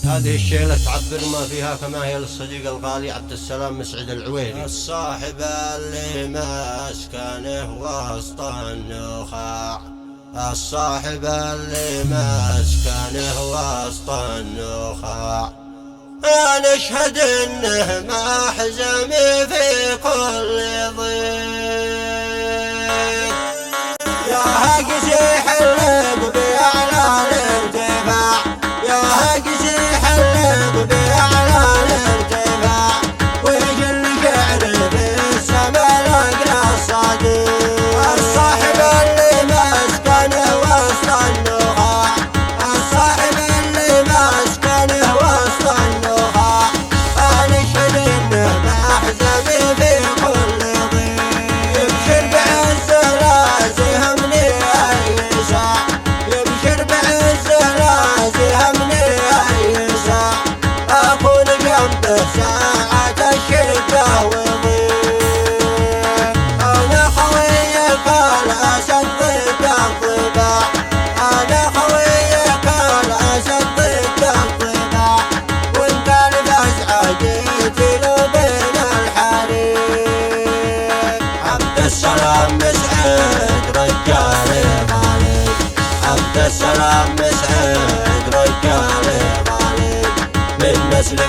هذه الشيلة تعبر ما فيها كما هي للصديق الغالي عبد السلام مسعد العويري. الصاحب اللي مسكنه وسط النخاع، الصاحب اللي مسكنه وسط النخاع، نشهد انه محزم في كل ضيق. يا هقسي حلق بأعلى الارتفاع، يا هقسي حلق بأعلى الارتفاع، ويجل شعر في السما لقنا الصديق. الصاحب اللي مسكنه وسط النخاع، الصاحب اللي مسكنه وسط النخاع، نشهد انه محزم في كل ضيق. يبشر بعز راسه من اي ساعة، يبشر بعز راسه من اي ساعة، اكون جنبه ساعة الشدة وضيق. انا خويك الاسد ضد الضباع، انا خويك الاسد ضد الضباع، وانت الفزعة جيت له بين الحريق. عبد السلام مسعد رجال غالي، عبد السلام مسعد رجال غالي، من نسل